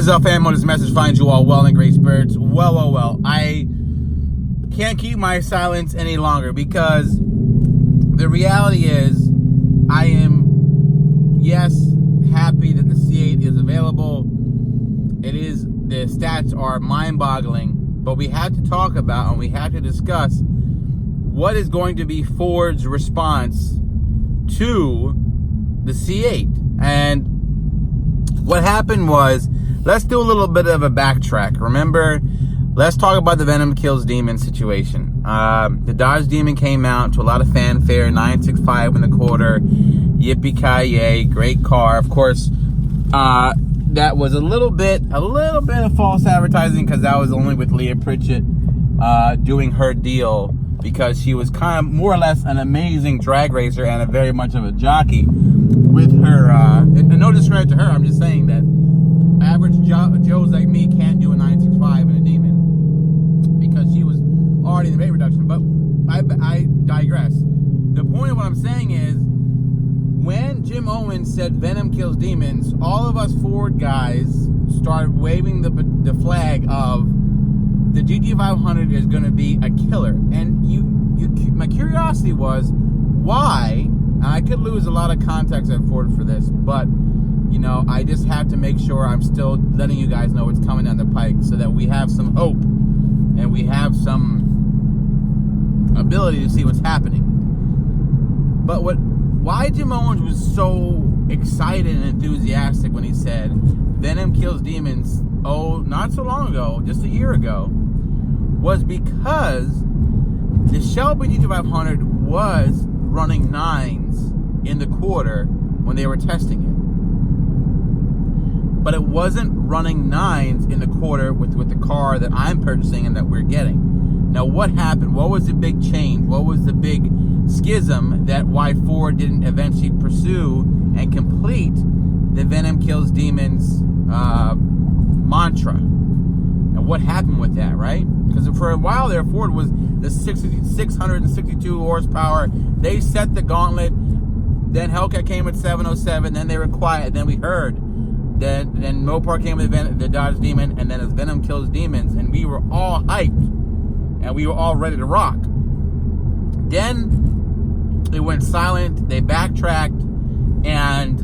is up, fam? This message finds you all well in great spirits. Well. I can't keep my silence any longer because the reality is I am, yes, happy that the C8 is available. The stats are mind-boggling, but we have to talk about and we have to discuss what is going to be Ford's response to the C8. And what happened was, let's do a little bit of a backtrack. Remember, let's talk about the Venom Kills Demon situation. The Dodge Demon came out to a lot of fanfare, 965 in the quarter, yippee-ki-yay, great car. Of course, that was a little bit of false advertising because that was only with Leah Pritchett doing her deal, because she was kind of more or less an amazing drag racer and a very much of a jockey with her. And no discredit to her, I'm just saying that average Joes like me can't do a 965 in a Demon because she was already in the weight reduction. But I digress. The point of what I'm saying is, when Jim Owens said Venom Kills Demons, all of us Ford guys started waving the flag of the GT500 is going to be a killer. And my curiosity was, why? And I could lose a lot of context at Ford for this, but you know, I just have to make sure I'm still letting you guys know what's coming down the pike so that we have some hope and we have some ability to see what's happening. But why Jim Owens was so excited and enthusiastic when he said Venom Kills Demons, not so long ago, just a year ago, was because the Shelby GT500 was running 9s in the quarter when they were testing it. But it wasn't running 9s in the quarter with the car that I'm purchasing and that we're getting. Now, what happened? What was the big change? What was the big schism that why Ford didn't eventually pursue and complete the Venom Kills Demons mantra? And what happened with that, right? Because for a while there, Ford was the 662 horsepower. They set the gauntlet. Then Hellcat came with 707. Then they were quiet. Then we heard. Then Mopar came with the Dodge Demon. And then it's Venom Kills Demons. And we were all hyped. And we were all ready to rock. Then it went silent. They backtracked. And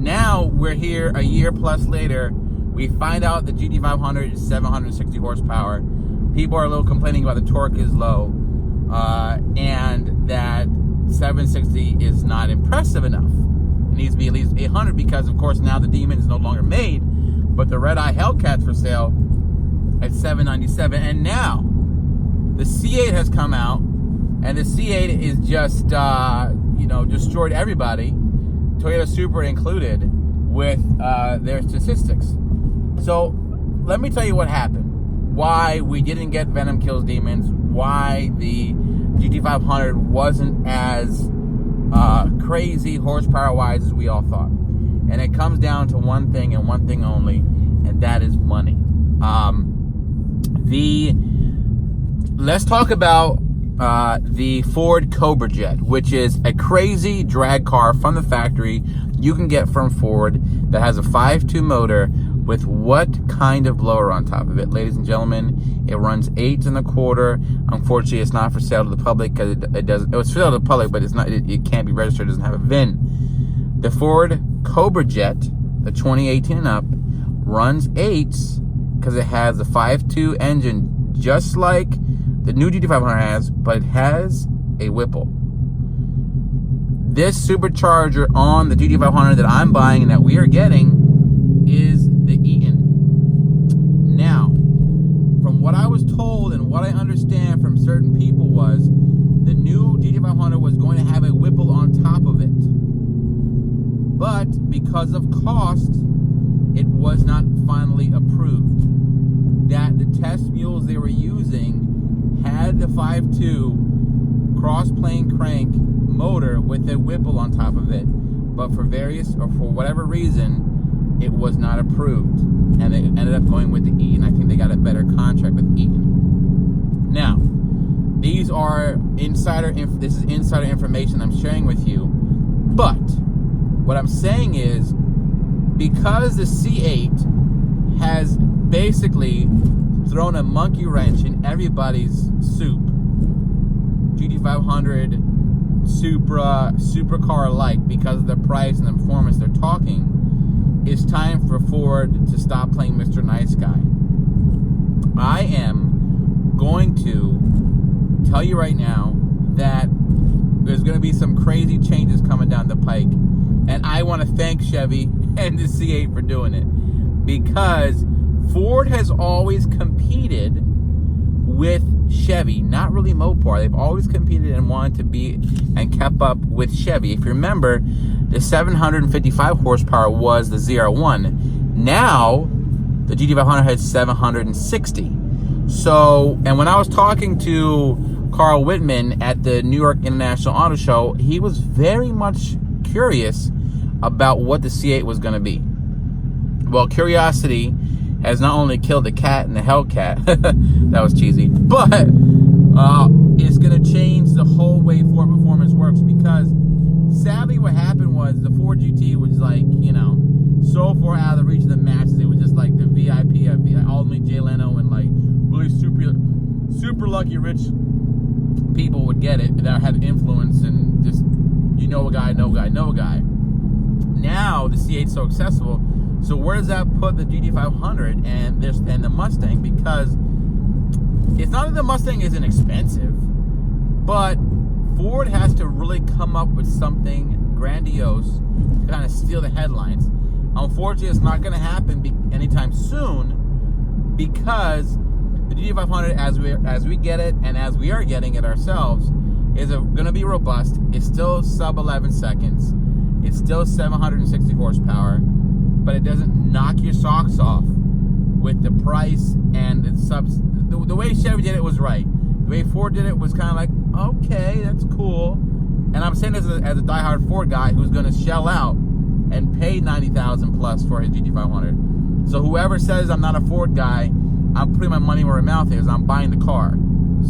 now we're here a year plus later. We find out the GT500 is 760 horsepower. People are a little complaining about the torque is low. And that 760 is not impressive enough. It needs to be at least 800 because, of course, now the Demon is no longer made. But the Red Eye Hellcat's for sale at 797. And now the C8 has come out. And the C8 is just, destroyed everybody, Toyota Supra included, with their statistics. So let me tell you what happened. Why we didn't get Venom Kills Demons. Why the GT500 wasn't as crazy horsepower-wise as we all thought. And it comes down to one thing and one thing only, and that is money. Let's talk about the Ford Cobra Jet, which is a crazy drag car from the factory you can get from Ford that has a 5.2 motor with what kind of blower on top of it, ladies and gentlemen? It runs 8 1/4. Unfortunately, it's not for sale to the public because it was for sale to the public, but it's not. It can't be registered. It doesn't have a VIN. The Ford Cobra Jet, the 2018 and up, runs 8s because it has a 5.2 engine, just like the new GT500 has, but it has a Whipple. This supercharger on the GT500 that I'm buying and that we are getting is the Eaton. Now, from what I was told and what I understand from certain people was the new GT500 was going to have a Whipple on top of it. But because of cost, it was not finally approved. That the test mules they were using had the 5.2 cross-plane crank motor with a Whipple on top of it, but for whatever reason, it was not approved, and they ended up going with the Eaton. I think they got a better contract with Eaton. Now, these are this is insider information I'm sharing with you, but what I'm saying is, because the C8 has basically thrown a monkey wrench in everybody's soup. GT500, Supra, supercar-like, because of the price and the performance they're talking. It's time for Ford to stop playing Mr. Nice Guy. I am going to tell you right now that there's going to be some crazy changes coming down the pike. And I want to thank Chevy and the C8 for doing it. Because Ford has always competed with Chevy, not really Mopar. They've always competed and wanted to be and kept up with Chevy. If you remember, the 755 horsepower was the ZR1. Now, the GT500 has 760. So, and when I was talking to Carl Whitman at the New York International Auto Show, he was very much curious about what the C8 was going to be. Well, curiosity has not only killed the cat and the Hellcat, that was cheesy, but it's going to change the whole way Ford Performance works, because sadly what happened was the Ford GT was like, you know, so far out of the reach of the masses. It was just like the VIP of only Jay Leno and like really super lucky rich people would get it that had influence and just, you know a guy, know a guy. Now the C8's so accessible. So where does that put the GT500 and the Mustang? Because it's not that the Mustang isn't expensive, but Ford has to really come up with something grandiose to kind of steal the headlines. Unfortunately, it's not going to happen anytime soon, because the GT500, as we get it and as we are getting it ourselves, is going to be robust. It's still sub 11 seconds. It's still 760 horsepower. But it doesn't knock your socks off with the price and the way Chevy did it was right. The way Ford did it was kind of like, okay, that's cool. And I'm saying this as a diehard Ford guy who's going to shell out and pay $90,000 plus for his GT500. So whoever says I'm not a Ford guy, I'm putting my money where my mouth is. I'm buying the car.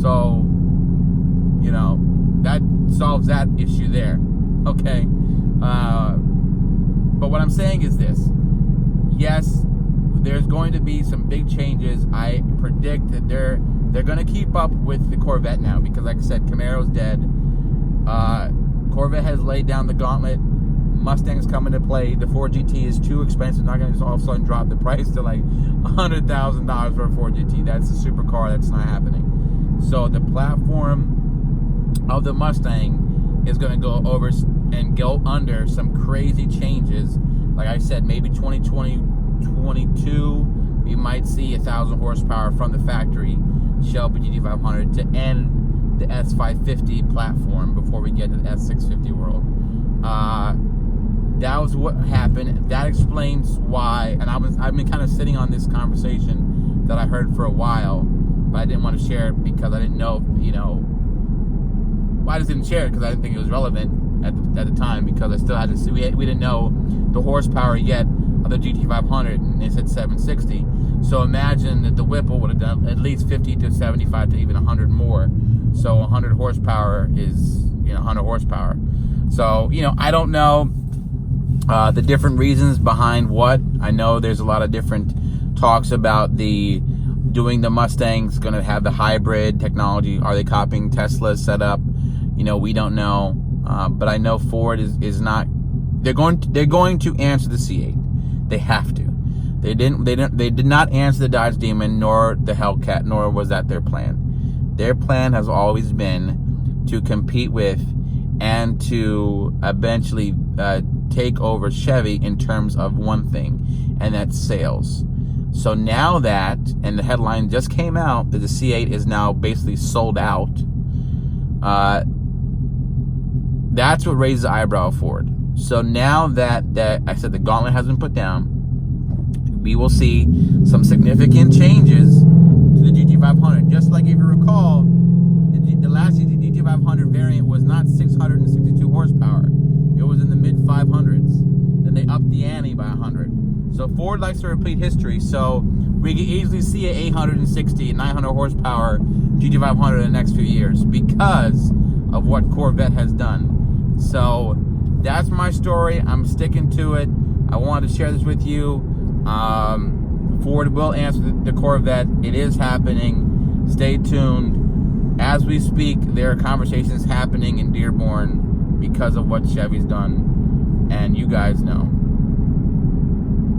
So, you know, that solves that issue there. Okay. But what I'm saying is this. Yes, there's going to be some big changes. I predict that they're going to keep up with the Corvette now, because like I said, Camaro's dead. Corvette has laid down the gauntlet. Mustang's coming to play. The Ford GT is too expensive. Not going to just all of a sudden drop the price to like $100,000 for a Ford GT. That's a supercar. That's not happening. So the platform of the Mustang is going to go over and go under some crazy changes. Like I said, maybe 2022, we might see 1,000 horsepower from the factory Shelby GT500 to end the S550 platform before we get to the S650 world. That was what happened. That explains why. And I've been kind of sitting on this conversation that I heard for a while, but I didn't want to share it because I didn't know, you know. Well, I just didn't share it because I didn't think it was relevant at the time, because I still had to see, we didn't know the horsepower yet of the GT500, and they said 760. So imagine that the Whipple would have done at least 50 to 75 to even 100 more. So 100 horsepower is, you know, 100 horsepower. So, you know, I don't know the different reasons behind what. I know there's a lot of different talks about doing the Mustang's going to have the hybrid technology. Are they copying Tesla's setup? You know, we don't know. But I know Ford is not. They're going to answer the C8. They have to. They did not answer the Dodge Demon nor the Hellcat, nor was that their plan. Their plan has always been to compete with and to eventually take over Chevy in terms of one thing, and that's sales. So now that, and the headline just came out that the C8 is now basically sold out. That's what raises the eyebrow of Ford. So now that I said the gauntlet has been put down, we will see some significant changes to the GT500. Just like if you recall, the last GT500 variant was not 662 horsepower. It was in the mid 500s. Then they upped the ante by 100. So Ford likes to repeat history. So we can easily see an 860, 900 horsepower GT500 in the next few years because of what Corvette has done. So that's my story. I'm sticking to it. I wanted to share this with you. Ford will answer the Corvette. It is happening. Stay tuned. As we speak, there are conversations happening in Dearborn because of what Chevy's done, and you guys know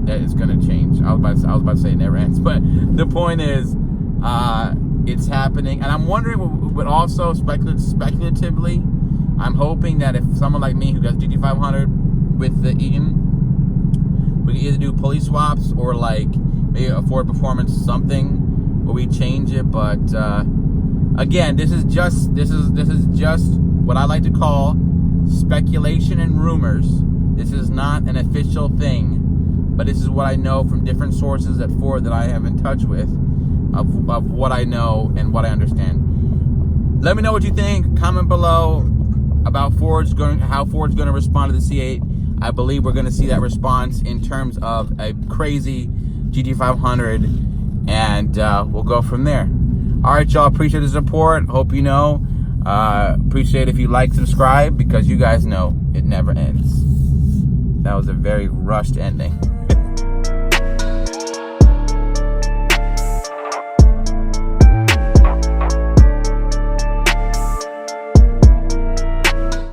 that it's going to change. I was about to say it never ends, but the point is, it's happening, and I'm wondering, but also speculatively, I'm hoping that if someone like me who got GT500 with the Eaton, we can either do pulley swaps or like maybe a Ford Performance something where we change it. But again, this is just what I like to call speculation and rumors. This is not an official thing, but this is what I know from different sources at Ford that I have in touch with of what I know and what I understand. Let me know what you think. Comment below about how Ford's going to respond to the C8. I believe we're going to see that response in terms of a crazy GT500, and we'll go from there. All right, y'all. Appreciate the support. Hope you know. Appreciate if you like, subscribe, because you guys know it never ends. That was a very rushed ending.